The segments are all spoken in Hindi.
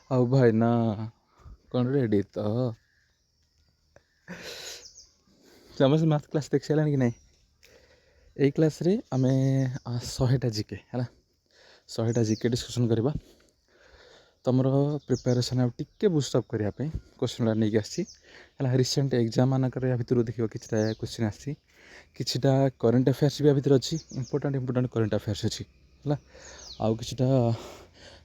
ଆଉ ଭାଇ ନା କ'ଣ ରେଡ଼ି ତ ସମସ୍ତେ ମ୍ୟାଥ୍ କ୍ଲାସ୍ ଦେଖି ସାରିଲାଣି କି ନାହିଁ? ଏଇ କ୍ଲାସ୍ରେ ଆମେ 100ଟା ଜିକେ ହେଲା, 100ଟା ଜିକେ ଡିସ୍କସନ୍ କରିବା। ତୁମର ପ୍ରିପାରେସନ୍ ଆଉ ଟିକେ ବୁଷ୍ଟଅପ୍ କରିବା ପାଇଁ କ୍ୱେଶ୍ଚନ୍ଟା ନେଇକି ଆସିଛି ହେଲା। ରିସେଣ୍ଟ ଏକ୍ଜାମ୍ ମାନଙ୍କରେ ୟା ଭିତରୁ ଦେଖିବ କିଛିଟା କ୍ୱେଶ୍ଚିନ୍ ଆସିଛି, କିଛିଟା କରେଣ୍ଟ ଆଫେୟାର୍ସ ବି ୟା ଭିତରେ ଅଛି, ଇମ୍ପୋର୍ଟାଣ୍ଟ କରେଣ୍ଟ ଆଫେୟାର୍ସ ଅଛି ହେଲା। ଆଉ କିଛିଟା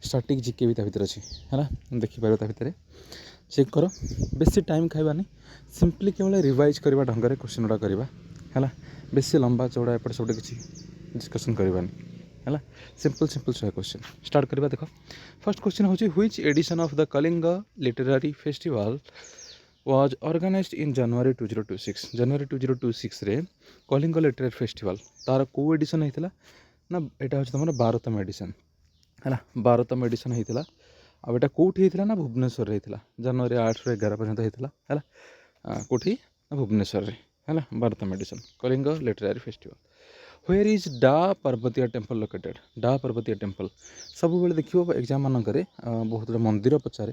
ଷ୍ଟାଟିକ୍ ଜିକେ ବି ତା ଭିତରେ ଅଛି ହେଲା। ଦେଖିପାରିବ ତା ଭିତରେ ଚେକ୍ କର। ବେଶୀ ଟାଇମ୍ ଖାଇବାନି, ସିମ୍ପଲି କେବଳ ରିଭାଇଜ୍ କରିବା ଢଙ୍ଗରେ କ୍ୱେଶ୍ଚନ୍ ଗୁଡ଼ା କରିବା ହେଲା। ବେଶୀ ଲମ୍ବା ଚଉଡ଼ା ଏପଟ ସେପଟ କିଛି ଡିସ୍କସନ୍ କରିବାନି ହେଲା। ସିମ୍ପଲ୍ 100 କ୍ୱେଶ୍ଚନ୍ ଷ୍ଟାର୍ଟ କରିବା। ଦେଖ, ଫର୍ଷ୍ଟ କ୍ୱେଶ୍ଚନ୍ ହେଉଛି which edition of the Kalinga literary festival was organized in January 2026। ଜାନୁଆରୀ 2026ରେ କଳିଙ୍ଗ ଲିଟେରାରୀ ଫେଷ୍ଟିଭାଲ୍ ତା'ର କେଉଁ ଏଡ଼ିସନ୍ ହେଇଥିଲା ନା ଏଇଟା ହେଉଛି ତୁମର 12ତମ ଏଡ଼ିସନ୍ ହେଲା। 12ତମ ଏଡ଼ିସନ୍ ହେଇଥିଲା। ଆଉ ଏଇଟା କେଉଁଠି ହେଇଥିଲା ନା ଭୁବନେଶ୍ୱରରେ ହେଇଥିଲା। ଜାନୁଆରୀ 8ରୁ 11 ପର୍ଯ୍ୟନ୍ତ ହେଇଥିଲା ହେଲା। କେଉଁଠି ନା ଭୁବନେଶ୍ୱରରେ ହେଲା। 12ତମ edition Kalinga literary festival. Where is the Parvatiya temple located? ଡା ପାର୍ବତୀୟ ଟେମ୍ପଲ୍ ସବୁବେଳେ ଦେଖିବ ଏକ୍ଜାମ୍ ମାନଙ୍କରେ ବହୁତ ଗୁଡ଼ିଏ ମନ୍ଦିର ପଚାରେ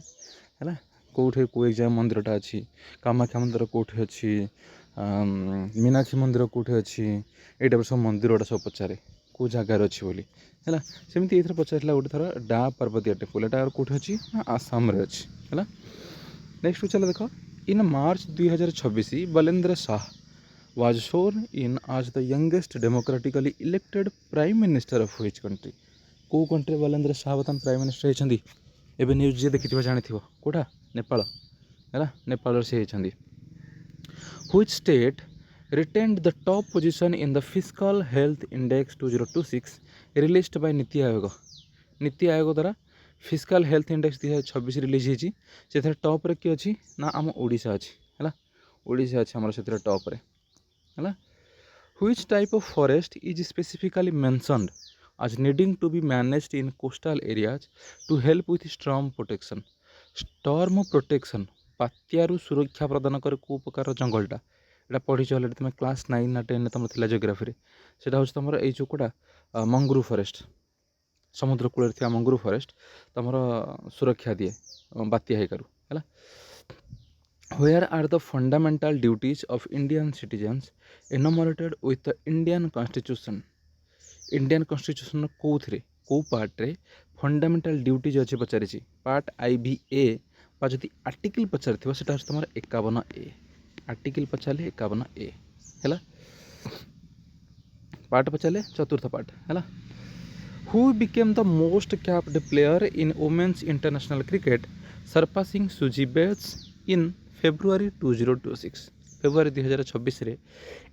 ହେଲା। କେଉଁଠି କେଉଁ ଏକ୍ଜାମ୍ ମନ୍ଦିରଟା ଅଛି, କାମାକ୍ଷା ମନ୍ଦିର କେଉଁଠି ଅଛି, ମୀନାକ୍ଷୀ ମନ୍ଦିର କେଉଁଠି ଅଛି, ଏଇଟା ସବୁ ମନ୍ଦିର ଗୁଡ଼ା ସବୁ ପଚାରେ କେଉଁ ଜାଗାରେ ଅଛି ବୋଲି ହେଲା। ସେମିତି ଏଇଥର ପଚାରିଥିଲା ଗୋଟେ ଥର ଡା ପାର୍ବତୀୟ ଟେମ୍ପଲ୍, ଏଇଟା କେଉଁଠି ଅଛି ନା ଆସାମରେ ଅଛି ହେଲା। ନେକ୍ସଟ ଚାଲ ଦେଖ, in March 2026 Balendra Shah was sworn in as the youngest democratically elected prime minister of which country? କେଉଁ କଣ୍ଟ୍ରି ବଲେନ୍ଦ୍ର ଶାହ ବର୍ତ୍ତମାନ ପ୍ରାଇମ୍ ମିନିଷ୍ଟର ହେଇଛନ୍ତି? ଏବେ ନ୍ୟୁଜ୍ ଯିଏ ଦେଖିଥିବ ଜାଣିଥିବ, କେଉଁଟା? ନେପାଳ ହେଲା। ନେପାଳର ସେ ହେଇଛନ୍ତି। Which state retained the top position in the fiscal health index 2026 released by NITI Aayog? NITI Aayog ଦ୍ୱାରା ଫିସ୍କାଲ୍ ହେଲ୍ଥ ଇଣ୍ଡେକ୍ସ 2026 ରିଲିଜ୍ ହେଇଛି। ସେଥିରେ ଟପ୍ରେ କିଏ ଅଛି ନା ଆମ ଓଡ଼ିଶା ଅଛି ହେଲା। ଓଡ଼ିଶା ଅଛି ଆମର ସେଥିରେ ଟପ୍ରେ ହେଲା। Which type of forest is specifically mentioned as needing to be managed in coastal areas to help with storm protection? Storm protection, ବାତ୍ୟାରୁ ସୁରକ୍ଷା ପ୍ରଦାନ କରେ କେଉଁ ପ୍ରକାର ଜଙ୍ଗଲଟା? ଏଇଟା ପଢ଼ିଛ ଅଲରେଡ଼ି ତୁମେ କ୍ଲାସ୍ 9 ନା 10ରେ ତୁମର ଥିଲା ଜିଓଗ୍ରାଫିରେ। ସେଇଟା ହେଉଛି ତୁମର ଏଇ ଯେଉଁ କେଉଁଟା ମଙ୍ଗ୍ରୁଭ୍ ଫରେଷ୍ଟ, ସମୁଦ୍ର କୂଳରେ ଥିବା ମଙ୍ଗ୍ରୁଭ୍ ଫରେଷ୍ଟ ତୁମର ସୁରକ୍ଷା ଦିଏ ବାତ୍ୟା ହେଇକାରୁ ହେଲା। Where are the fundamental duties of Indian citizens enumerated with the Indian Constitution? Indian କନଷ୍ଟିଟ୍ୟୁସନ୍ର କେଉଁଥିରେ କେଉଁ ପାର୍ଟରେ ଫଣ୍ଡାମେଣ୍ଟାଲ୍ ଡ୍ୟୁଟିଜ୍ ଅଛି ପଚାରିଛି? ପାର୍ଟ IVA ବା ଯଦି ଆର୍ଟିକିଲ୍ ପଚାରିଥିବ ସେଇଟା ହେଉଛି ତୁମର 51A। ଆର୍ଟିକିଲ୍ ପଚାରିଲେ 51A ହେଲା। ପାର୍ଟ ପଚାରିଲେ ଚତୁର୍ଥ ପାର୍ଟ ହେଲା। Who became the most capped player in women's international cricket surpassing Suzy Bates in February 2026? ଫେବୃଆରୀ 2026ରେ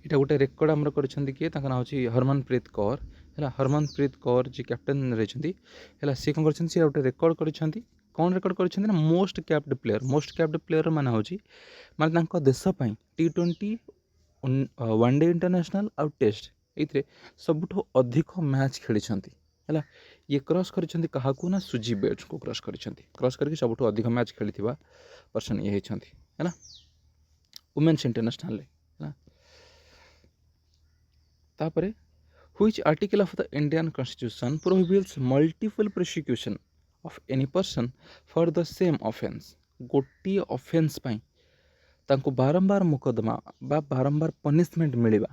ଏଇଟା ଗୋଟେ ରେକର୍ଡ଼ ଆମର କରିଛନ୍ତି କିଏ? ତାଙ୍କ ନାଁ ହେଉଛି ହରମନପ୍ରୀତ କୌର ହେଲା। ହରମନପ୍ରୀତ କୌର ଯିଏ କ୍ୟାପ୍ଟେନ୍ ରହିଛନ୍ତି ହେଲା, ସିଏ କ'ଣ କରିଛନ୍ତି? ସିଏ ଗୋଟେ ରେକର୍ଡ଼ କରିଛନ୍ତି। କ'ଣ ରେକର୍ଡ଼ କରିଛନ୍ତି ନା most capped player. Most capped player ମାନେ ହେଉଛି ମାନେ ତାଙ୍କ ଦେଶ ପାଇଁ T20, ୱାନ୍ ଡେ ଇଣ୍ଟରନ୍ୟାସନାଲ୍ ଆଉ ଟେଷ୍ଟ, ଏଇଥିରେ ସବୁଠୁ ଅଧିକ ମ୍ୟାଚ୍ ଖେଳିଛନ୍ତି ହେଲା। ଇଏ କ୍ରସ୍ କରିଛନ୍ତି କାହାକୁ ନା ସୁଜି ବେଟ୍ସକୁ କ୍ରସ୍ କରିଛନ୍ତି। କ୍ରସ୍ କରିକି ସବୁଠୁ ଅଧିକ ମ୍ୟାଚ୍ ଖେଳିଥିବା ପର୍ସନ୍ ଇଏ ହେଇଛନ୍ତି ହେଲା ଓମେନ୍ସ ଇଣ୍ଟରନ୍ୟାସନାଲରେ ହେଲା। ତାପରେ which article of the Indian constitution prohibits multiple prosecution of any person for the same offence? ଗୋଟିଏ ଅଫେନ୍ସ ପାଇଁ ତାଙ୍କୁ ବାରମ୍ବାର ମୁକଦମା ବା ବାରମ୍ବାର ପନିସମେଣ୍ଟ ମିଳିବା,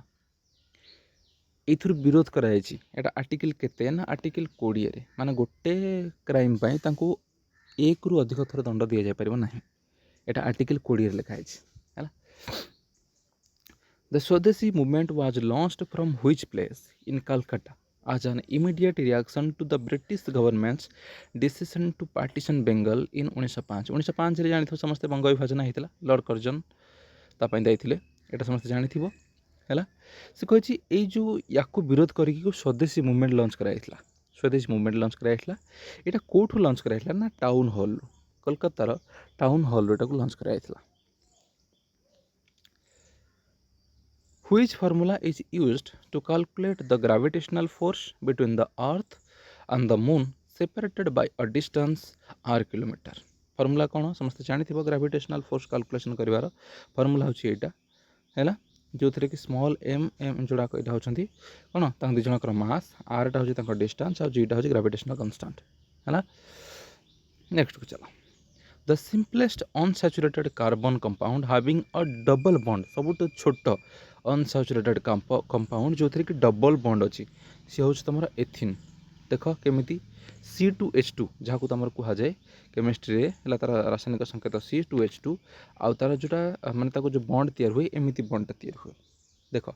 ଏଇଥିରୁ ବିରୋଧ କରାଯାଇଛି। ଏଇଟା ଆର୍ଟିକିଲ୍ କେତେ ନା ଆର୍ଟିକିଲ୍ 20ରେ, ମାନେ ଗୋଟେ କ୍ରାଇମ୍ ପାଇଁ ତାଙ୍କୁ 1ରୁ ଅଧିକ ଥର ଦଣ୍ଡ ଦିଆଯାଇପାରିବ ନାହିଁ। ଏଇଟା ଆର୍ଟିକିଲ୍ 20ରେ ଲେଖା ହେଇଛି ହେଲା। The Swadeshi movement was launched from which place in Calcutta as an immediate reaction to the British government's decision to partition Bengal in 1905? 1905ରେ ଜାଣିଥିବ ସମସ୍ତେ ବଙ୍ଗ ବିଭାଜନ ହେଇଥିଲା, ଲର୍ଡ଼ କର୍ଜନ ତା ପାଇଁ ଦେଇଥିଲେ, ଏଇଟା ସମସ୍ତେ ଜାଣିଥିବ ହେଲା। ସେ କହିଛି ଏଇ ଯେଉଁ ୟାକୁ ବିରୋଧ କରିକି ସ୍ୱଦେଶୀ ମୁଭମେଣ୍ଟ ଲଞ୍ଚ କରାଯାଇଥିଲା। ସ୍ୱଦେଶୀ ମୁଭମେଣ୍ଟ ଲଞ୍ଚ କରାଯାଇଥିଲା। ଏଇଟା କେଉଁଠୁ ଲଞ୍ଚ କରାଯାଇଥିଲା ନା ଟାଉନ୍ ହଲ୍ରୁ, କୋଲକାତାର ଟାଉନ୍ ହଲ୍ରୁ ଏଟାକୁ ଲଞ୍ଚ କରାଯାଇଥିଲା। Which formula is used to calculate the gravitational force between the earth and the moon separated by a distance r kilometer? Formula କ'ଣ ସମସ୍ତେ ଜାଣିଥିବ? ଗ୍ରାଭିଟେସନାଲ୍ ଫୋର୍ସ କାଲକୁଲେସନ୍ କରିବାର ଫର୍ମୁଲା ହେଉଛି ଏଇଟା ହେଲା, ଯେଉଁଥିରେ କି ସ୍ମଲ୍ m ଯୋଡ଼ାକ ଏଇଟା ହେଉଛନ୍ତି କ'ଣ ତାଙ୍କ ଦୁଇ ଜଣଙ୍କର ମାସ୍, rଟା ହେଉଛି ତାଙ୍କ ଡିଷ୍ଟାନ୍ସ ଆଉ gଟା ହେଉଛି ଗ୍ରାଭିଟେସନାଲ୍ କନଷ୍ଟାଣ୍ଟ ହେଲା। ନେକ୍ସଟକୁ ଚାଲ। The simplest unsaturated carbon compound having a double bond सबुठ छोट अनसैचुरेटेड कंपाउंड जो थी कि डबल बॉन्ड अच्छी सी हूँ तुम एथिन देख केमी C2H2 जहाँ को तुम कहुए केमिस्ट्री है तार रासायनिक संकेत C2H2 आउ तार जोटा मानने जो बॉन्ड तैयार हुए एमती बॉन्ड तैयार हुए देख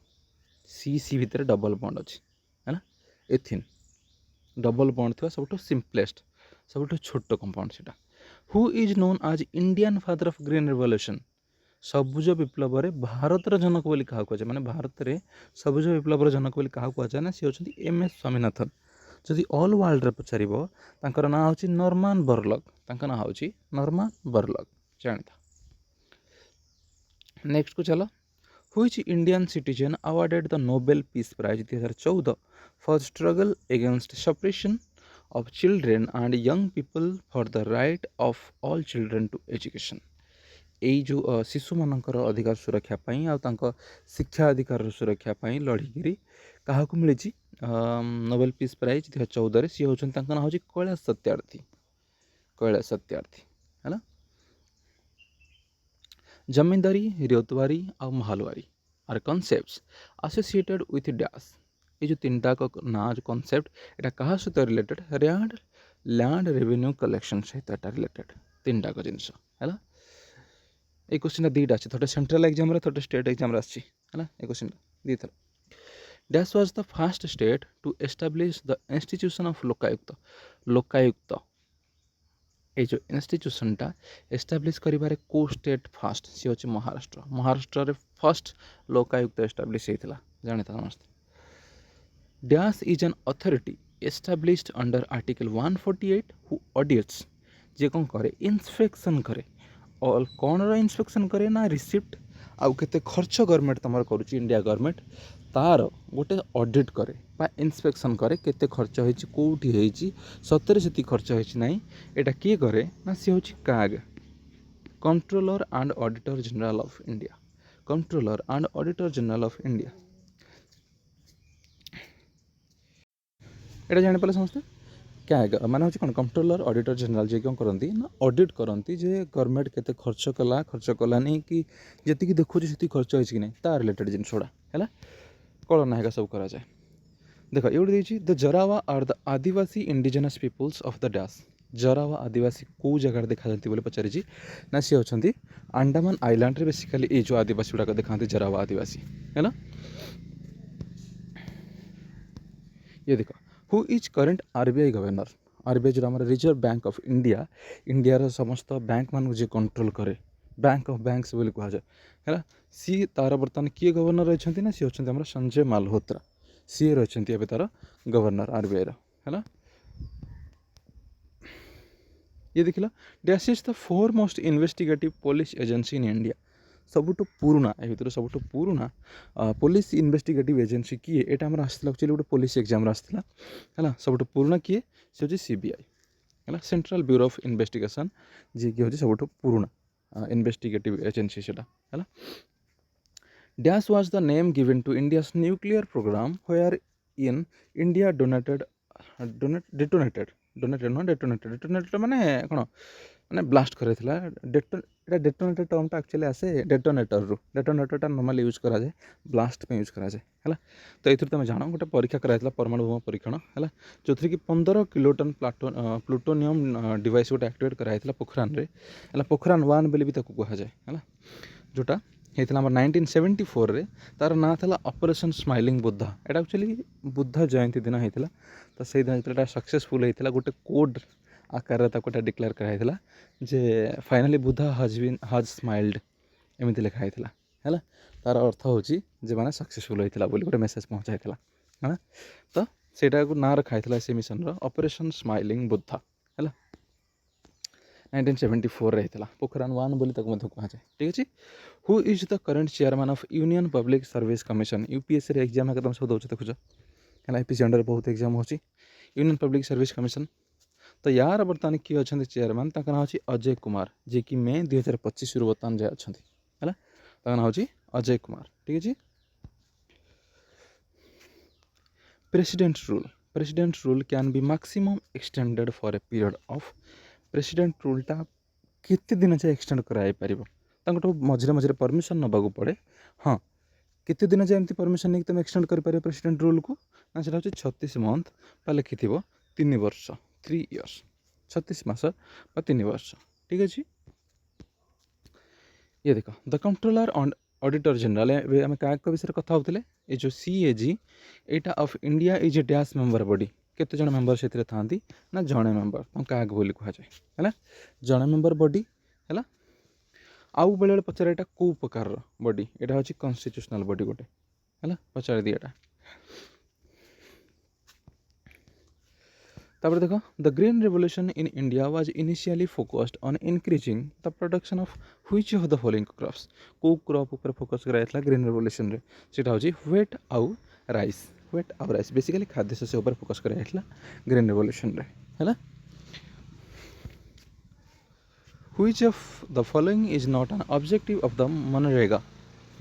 सी भितर डबल बॉन्ड अच्छी है ना एथिन डबल बॉन्ड थी सब सिंपलेस्ट सब छोट कंपाउंड से who is known as Indian father of green revolution सबुज विप्लव में भारतर जनक बोली क्या कहुए माने भारत में सबुज विप्लव जनक बोली क्या कहुए ना सी होती MS स्वामीनाथन जदि ऑल वर्ल्ड रे पचार तांकर नाँ हूँ नॉर्मन बोरलॉग ना हूँ नॉर्मन बोरलॉग जानी था। नेक्स्ट को चलो Which Indian citizen awarded the Nobel Peace Prize 2014 for struggle against suppression of children and young people for the right of all children to education? एई जो शिशु मानकर अधिकार सुरक्षा पाई आ तांको शिक्षा अधिकार सुरक्षा पाई लड़ीकी क्या मिली नोबेल पीस प्राइज 2014 सी होती ना हूँ कैलाश सत्यार्थी है ना। जमींदारी रेतवारी और mahalwari are concepts associated with dash ये जो तीन टा ना जो कॉन्सेप्ट एटा कहा सहित रिलेटेड लैंड रेवेन्यू कलेक्शन सहित रिलेटेड तीन टा जिनस है। ये क्वेश्चन दुईटा अच्छे थोड़े सेंट्रल एग्जाम थोड़े स्टेट एग्जाम है ये क्वेश्चन दी थर dash was the first state to establish the institution of Lokayukta ये जो इंस्टीट्यूशनटा एस्टाब्लिश करिबारे को स्टेट फास्ट सी होची महाराष्ट्र रे फर्स्ट लोकायुक्त एस्टाब्लिश होता जानी था समस्त। Dash is an authority established under article 148 who audits जे कौन करे इंस्पेक्शन करे और कौन रो इंस्पेक्शन करे ना रिसिप्ट आउ केते खर्च गवर्नमेंट तमर करूची इंडिया गवर्नमेंट तार गोटे ऑडिट करे बा इंस्पेक्शन करे केते खर्च होईची कोठी होईची सतरे से खर्च होईची नाही एटा किए करे ना सी होची काग controller and auditor general of India controller and auditor general of India एटा जानि पाले समझते कैग माने हूँ कौन कंट्रोलर ऑडिटर जनरल जी कौन करती ना ऑडिट करती जे गवर्नमेंट केते खर्च कलानी कि जी देखुँ से खर्च होती कि नहीं ता रिलेटेड जिनसोड़ा है कलना है सब करा जाए। देख ये गोटे the Jarawa are the adivasi indigenous peoples of the dash Jarawa आदिवासी कौ जगह देखा जाती बोले पचारि ना सी होती अंडमान आइलैंड रे बेसिकली ये जो आदिवासी गुड़ाक देखा जरावा आदिवासी है ना। ये देख who is current RBI governor RBI जो हमारा reserve bank of India India समस्त बैंक मान जी कंट्रोल करे बैंक ऑफ बैंक्स बोली कहुए है सी तार बर्तमान किए गवर्नर रही ना सी होती हमारा संजय मालहोत्रा सी रही तार गवर्नर RBI है। ये देखिल dash is the foremost investigative police agency in India सबुठ पुराना ए भर सबुठ पुराना पुलिस इन्वेस्टिगेटिव एजेंसी किए एटा हमर आसला एक्चुअली गोटे पुलिस एग्जाम आसला है सबुठ पुराना किए से होची CBI है सेंट्रल ब्यूरो ऑफ इन्वेस्टिगेशन जी कि होची सबुठ पुराना इन्वेस्टिगेटिव एजेंसी सेटा है। Dash was the name given to India's nuclear program where in India detonated माने कौन मैंने ब्लास्ट कराइला डेटोनेटेड टर्मटा एक्चुअली आसे डेटोनेटरटा नॉर्मली यूज करा जाए ब्लास्ट पे यूज करा जाए है। तो ये तुम जान गोटे परीक्षा कराइला परमाणु बोमा परीक्षण है जो थी कि 15 किलोटन प्लूटोनियम डिवाइस गोटे एक्टिवेट कराइला पोखरान रे है पोखरान 1 बोली भी कह जाए है जोटा होता 1974 रे तार ना था ऑपरेशन स्माइलिंग बुद्धा एटा एक्चुअली बुद्धा जयंती दिन होता तो से दिन सक्सेसफुल होता गोटे कोड आकार डिक्लेयर कराइला जे फाइनाली बुद्धा हज स्माइल्ड एमती लिखाई है तार अर्थ हूँ जे मैंने सक्सेसफुल होता बोली गोटे मेसेज पहुँचाई है तो सेटा को ना रखाई से मिशन ऑपरेशन स्माइलिंग बुद्धा है 1974 होता पोखरान 1 बोली कहुए ठीक अच्छे। Who is the current chairman of union public service commission UPSC exam है तुम सब दौच देखुच है APC अंडर बहुत एग्जाम हो यूनियन पब्लिक सर्विस कमिशन तो यार बर्तमान किए अच्छा चेयरमैन ना हूँ अजय कुमार जी कि मे 2025 बर्तमान जाए अच्छा है ना हूँ अजय कुमार ठीक अच्छे। President rule can be maximum extended for a period of president रूलटा केते दिन जाए एक्सटेंड कराई पारिबो तांकटो मझिरे मझिरे परमिशन नबाकू पड़े। हाँ केते दिन जाए एमती परमिशन नहीं तुम एक्सटेंड कर पारिबो प्रेसिडेंट रूल को ना सेटा होची 36 मंथ बा लिखिथिबो 3 वर्ष 3 इयर्स 36 मास बा 3 वर्ष। ठीक अछि ये देख द कंट्रोलर ऑडिटर जनरल आम क्या विषय कथा होते ये जो CAG Etah of India is a dash member body केते जण मेंबर से था ना जड़े मेंबर क्या बोली कह जाए है जड़े मेंबर बॉडी है आउ बेले पचारे एटा कौ प्रकार बॉडी एटा होची कॉन्स्टिट्यूशनल बॉडी गोटे है पचार दिएटा। तापर देखो the green revolution in India was initially focused on increasing the production of which of the following crops को क्रॉप ऊपर फोकस कराइला ग्रीन रेवोल्यूशन रे सेटा होची व्हीट आउ राइस व्हीट आउ राइस बेसिकली खाद्य शस्य ऊपर फोकस कराइला ग्रीन रेवोल्यूशन रे हैला। Which of the following is not an objective of the MNREGA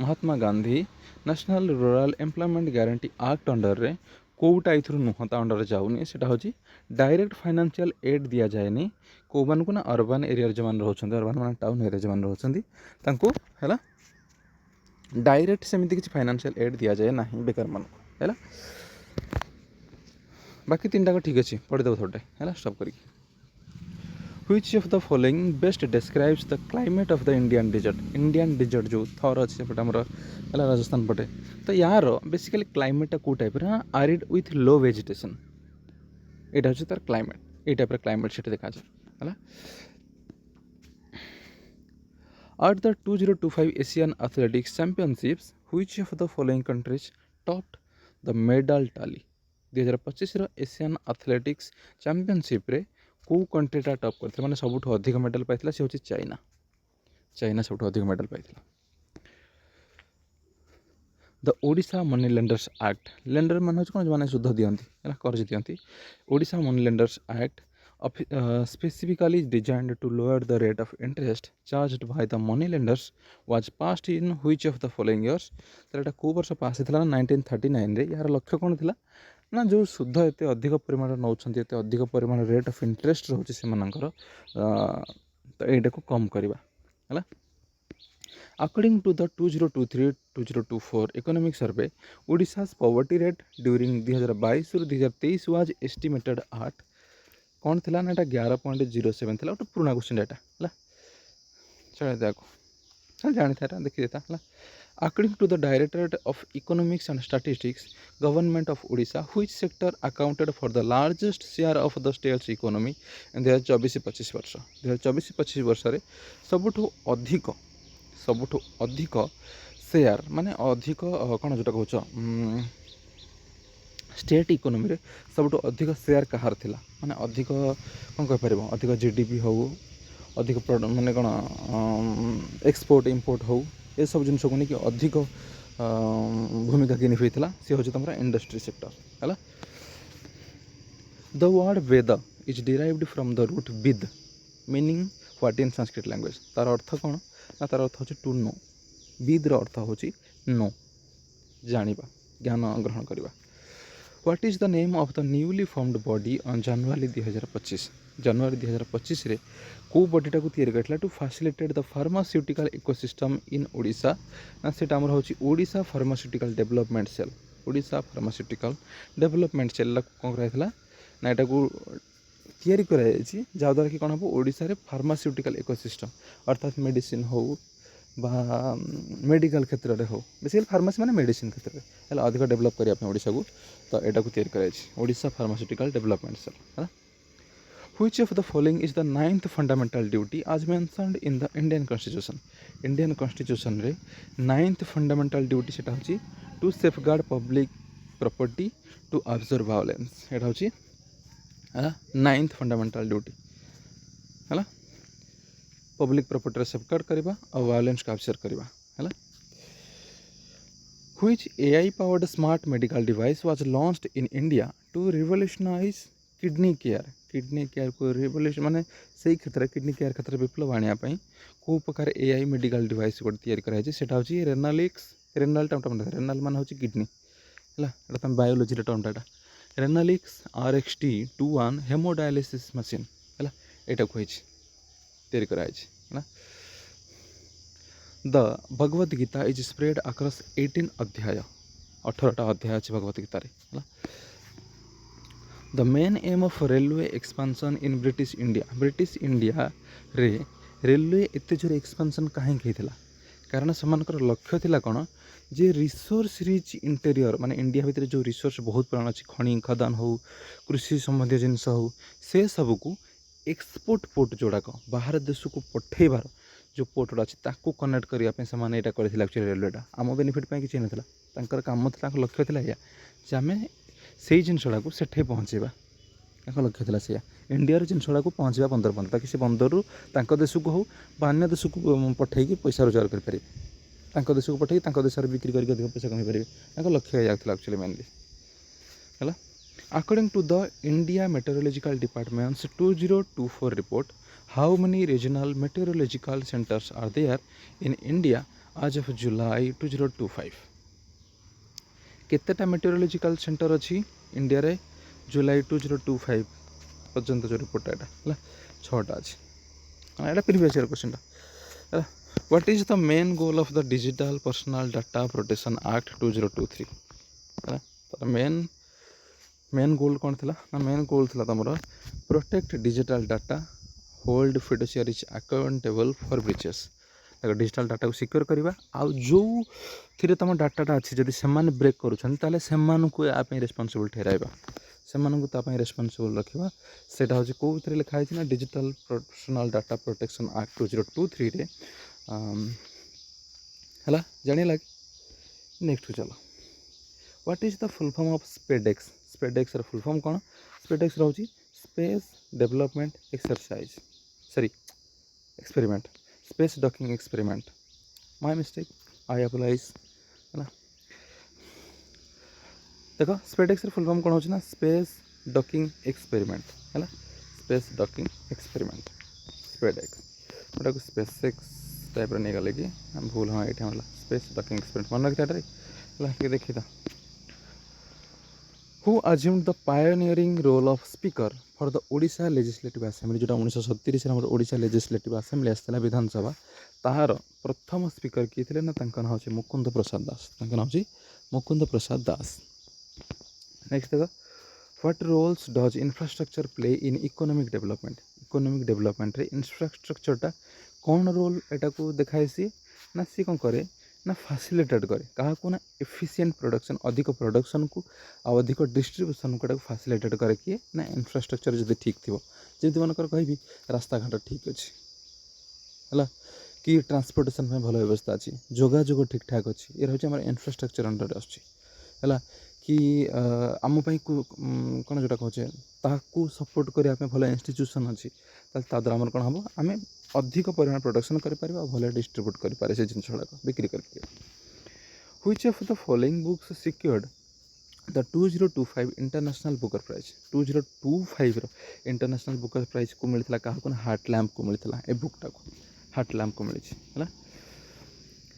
Mahatma Gandhi national rural employment guarantee act under रे कोटा इथुर नुह ता अंडर जाऊनी सेटा होची डायरेक्ट फाइनेंशियल एड दिया जाएनी को मान को ना अर्बन एरिया जो मान रहउछन्ती अर्बन मान टाउन एरिया जो मान रहउछन्ती तांको हैला डायरेक्ट सेमिति किछि फाइनेंशियल एड दिया जाए नाही बेकार मान हैला। बाकी तीनटा को ठीक अछि पढि देबो थोड़े हैला स्टॉप करी। Which of the following best describes the climate of the Indian desert जो थर अच्छे पटे आमर है राजस्थान पटे तो यार बेसिकली क्लाइमेटा कौ टाइप हाँ आरिड विथ लो वेजिटेशन यहाँ हूँ तार क्लाइमेट ये टाइप क्लाइमेट से देखा जाए है। At the 2025 Asian Athletics Championships, which of the following countries topped the medal tally? 2025 Asian athletics championship रे को कंट्रीटा टॉप करथिला माने सबुठ अधिक मेडल पाइथिला से होची चाइना। चाइना सबुठ अधिक मेडल पाइथिला। The Odisha money lenders act lender मान होची कोन माने सुध दियंती है कर्ज दियंती Odisha money lenders act specifically designed to lower the rate of interest charged by the money lenders was passed in which of the following years? तो यहाँ कौ वर्ष पास होता 1939 रे यार लक्ष्य कौन थी ना जो सुध एत अधिक परिमाण नौ एत अधिक परिमाण रेट ऑफ इंटरेस्ट रोचे से तो यहाँ को कम करवा है। According to the 2023-2024 economic survey Odisha's poverty rate during 2022 ରୁ 2023 was estimated at कौन थी ना 11.07 थी गोटे पुराना क्वेश्चन डाटा है चलो देखो जानी था देखी देता है। According to the directorate of economics and statistics government of Odisha which sector accounted for the largest share of the state's economy in 2024-25 वर्ष 2024-25 वर्ष रे सबुठ अधिक शेयर माने अधिक कौन जोटा कह स्टेट इकोनॉमी रे सबुठ अधिक शेयर कहार थिला माने अधिक कौन कह पारिबो अधिक जीडीपी हो अधिक माने कौन एक्सपोर्ट इंपोर्ट हो ये सब जिन को नहीं अधिक भूमिका गिनी हुई सी हूँ तुम इंडस्ट्री सेक्टर है। The word Veda is derived from the root vid meaning what in Sanskrit language तार अर्थ कौन ना तार अर्थ हो टू नो विद्र अर्थ हो नो जानिबा ज्ञान ग्रहण करवा। What is the name of the newly formed body on January 2025 जनवरी 2025 रे को बॉडीटा को तैयारी करथिला to facilitate the pharmaceutical ecosystem in Odisha ना सेटा हमर होची Odisha pharmaceutical development cell Odisha pharmaceutical development cell कोन रहथिला ना एटा को तैयारी कराई जहाँद्वारा कि कौन हम ओडिशा रे फार्मास्यूटिकल इकोसिस्टम अर्थात मेडिसिन हो बा मेडिकल क्षेत्र में हो बेसिकली फार्मासी माने मेडिसिन क्षेत्र में है अधिक डेवलप करने ओडिशा को तो यहाँ को तैयारी कराई ओडिशा फार्मास्यूटिकल डेवलपमेंट सेल है। Which of the following is the 9th fundamental duty as mentioned in the Indian constitution रे 9th फंडामेंटल ड्यूटी सेटा होची to safeguard public property to observe violence एटा होची है 9th फंडामेंटल ड्यूटी है पब्लिक प्रॉपर्टी सेफगार्ड करवा और वायलेंस का ऑब्जर्व करवा है। Which AI powered smart medical device was launched in India to revolutionize kidney care को रिवोल्यूशन माने सही क्षेत्र किडनी केयर क्षेत्र विप्लव आने को प्रकार AI मेडिकल डिवाइस गोटे तैयारी कराई सेटा होची रेनाल टर्म रेनाल मान होची किडनी है तुम biology term data Renalyx RXT21 hemodialysis machine है यहाँ कही तैयारी कराई है। The Bhagavad Gita is spread across 18 अध्याय 18टा अध्याय अच्छे भगवद गीतार है। The main aim of railway expansion in British India रे रेलवे एत जोर एक्सपांशन कहीं कारण से लक्ष्य थिला कौन जे रिसोर्स रिच इंटेरियर माने इंडिया भितर जो रिसोर्स बहुत पुराण अच्छी खनि खदान हो कृषि संबंधी जिनस हो से सब को एक्सपोर्ट पोर्ट जोड़ाक बाहर देश को पठेबार जो पोर्ट गुड़ा अच्छी कनेक्ट करने से करते एक्चुअली रेलवेटा आम बेनिफिट किसी नाला कम लक्ष्य था या आम से जिनसा से पहुँचेबा लक्ष्य था से इंडिया जिनसा पहुँचवा बंदर बंद ताकि से बंदर देश को हो अन्य देश को पठेगी पैसा रोजगार करें देश को पठे देश बिक्री करके अधिक पैसा कमी पारे लक्ष्य जाता एक्चुअली मेनली है। According to the India meteorological department's 2024 report how many regional meteorological centres are there in India as of July 2025 केतेटा मेटेरोलॉजिकल सेंटर अच्छी इंडिया रे जुलाई 2025 पर्यंत जो रिपोर्ट है 6टा अच्छी यहाँ प्रीवियस ईयर क्वेश्चन है। What is the main goal of the digital personal data protection act 2023 है। तो मेन गोल कौन थी ना मेन गोल थी तुम protect digital data hold fiduciaries accountable for breaches digital data को सिक्योर करवा आउ जो थी तुम डाटाटा अच्छी जब से ब्रेक करें रेस्पॉन्सिबल ठहराइबा से रेस्पॉन्सिबल रखा सेटा हूँ कौ लिखाई ना digital personal data protection act 2023 रे है जानी लगे नेक्स्ट चलो what is the full form of SpaDeX full form कौन स्पेडेक्स रोची space development exercise experiment space docking experiment my mistake I apologise है। देखो स्पेडेक्स फुल फॉर्म कौन होना स्पेस डॉकिंग एक्सपेरिमेंट है स्पेस डॉकिंग एक्सपेरिमेंट स्पेडेक्स गोटा स्पेसएक्स टाइप नहीं गले कि भूल हाँ ये स्पेस डॉकिंग एक्सपेरिमेंट मन रखी देखी था who assumed the pioneering role of speaker for the Odisha legislative assembly जो 1937 में ओडिशा लेजिस्लेटिव असेंबली आसाला विधानसभा ताहार प्रथम स्पीकर किए थे ना ना हूँ मुकुंद प्रसाद दास ना हूँ मुकुंद प्रसाद दास। नेक्स्ट देख what roles does infrastructure play in economic development रे इंफ्रास्ट्रक्चरटा कौन रोल एटा को देखाए सी ना सी कौन करे ना फैसिलिटेट करे क्या ना एफिशिएंट प्रोडक्शन अधिक प्रोडक्शन को अधिक डिस्ट्रीब्यूशन को फैसिलिटेट करे किए ना इंफ्रास्ट्रक्चर जब ठीक थी जमी मनकर कहि रास्ता घाट ठीक अच्छी है कि ट्रांसपोर्टेशन में भल व्यवस्था अच्छी जोगाजोग ठीक ठाक अच्छी ये हूँ आम इंफ्रास्ट्रक्चर अंडर है कि आम कौन जोटा कहे ताकू सपोर्ट करने भल इंस्टीट्यूशन अच्छी द्वारा आम कौन हम आम अधिक परिमाण प्रोडक्शन करें भले डिस्ट्रीब्यूट करें से जिन गुड़ाक बिक्री करके which of the following books secured the 2025 International Booker Prize 2025 International Booker Prize को मिलता क्या हार्ट लैम्प को मिलता ए बुकटा को हार्ट लैम्प को मिली है।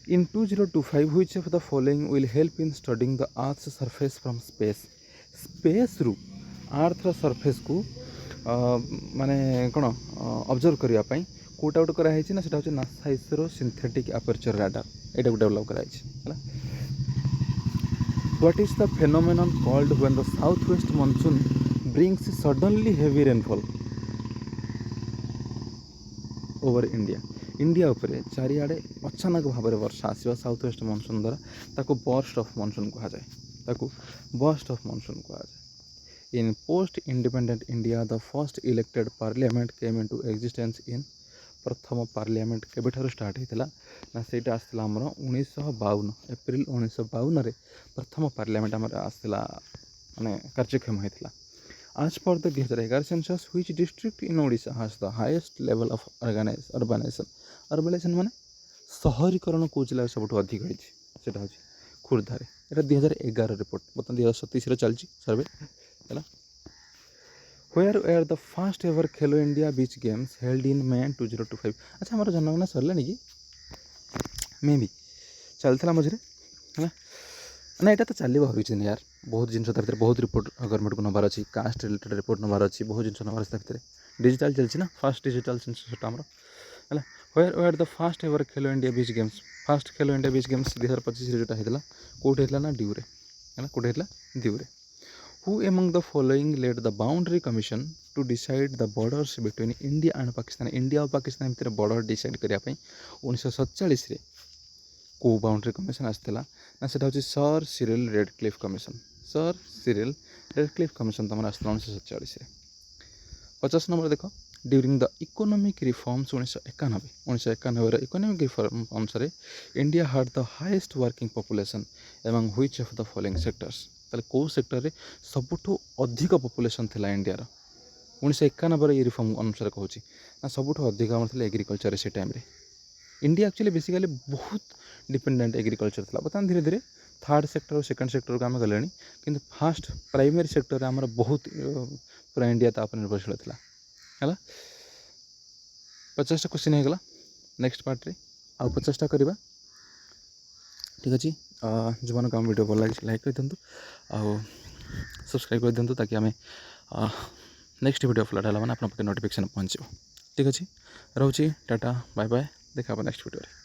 In 2025 which of the following will help in studying the earth's surface from space रु अर्थ सरफेस को माने कौन ऑब्जर्व करने कौटा गोटे कराई ना हूँ NASA ISRO synthetic aperture radar ये डेवलप कराई है। What is the phenomenon called when the south west monsoon brings suddenly heavy rainfall over India उपरे चारिआडे अचानक भाव में वर्षा आसवा साउथ वेस्ट मॉनसून द्वारा ताको बर्स्ट ऑफ मॉनसून कहुए in post independent India the first elected parliament came into existence in प्रथम पार्लियामेंट केबेठारु स्टार्ट होता ना सेटा आसला आमर 1952 एप्रिल 1952 प्रथम पार्लियामेंट आमर आसला माने कार्यक्षम होता। As per the 2011 census which district in Odisha has the highest level of urbanisation माने शहरीकरण कौ जिले सब अधिक होता हूँ खुर्धारे ये 2011 रिपोर्ट बर्तमान 2027 चलती सर्वे है। Where were the first ever Khelo India beach games held in May 2025 अच्छा हमारा जनगणना सरला कि मे भी चलता मझे है ना यहाँ तो चलो हर यार बहुत जिन बहुत रिपोर्ट गवर्नमेंट को नबार अच्छी कास्ट रिलेटेड रिपोर्ट नबार अच्छी बहुत जिन नबार अच्छी डिजिटल चलती ना फास्ट डिजिटल सेंसरटा आमर है where the first ever Khelo India beach games fast Khelo India beach games 2025 जोटा होता कौटे होता ना ड्यूरे है कौटे होता ड्यूरे who among the following led the boundary commission to decide the borders between India and Pakistan India और पाकिस्तान भितर बॉर्डर डिसाइड करने 1947 को बाउंड्री कमिशन आसाला ना से sir Cyril Radcliffe commission sir Cyril Radcliffe commission तुम आसाला 1947 50 नंबर देख during the economic reforms 1991 economic reform अनुसार India had the highest working population among which of the following sectors ताले को सेक्टर रे सबुठो अधिक पॉपुलेशन थिला इंडिया रो 1991 ये रिफॉर्म अनुसार कहूँ ना सबुठो अधिक आम एग्रीकल्चर से टाइम रे इंडिया एक्चुअली बेसिकली बहुत डिपेंडेंट एग्रीकल्चर था बता धीरे धीरे थर्ड सेक्टर और सेकंड सेक्टर को आम गले कि फास्ट प्राइमरी सेक्टर आमर बहुत पूरा इंडिया तापर निर्भरशील था है 50टा क्वेश्चन होगा नेक्स्ट पार्ट रे आ 50टा करवा ठीक अच्छे जो मन आम वीडियो भल लगे लाइक कर दिंतु आ सब्सक्राइब कर दिंतु ताकि आम नेक्स्ट वीडियो अपलोड है मैंने आप नोटिफिकेशन पहुँचो ठीक अच्छे रोचे टाटा बाय बाय देखा नेक्स्ट वीडियो।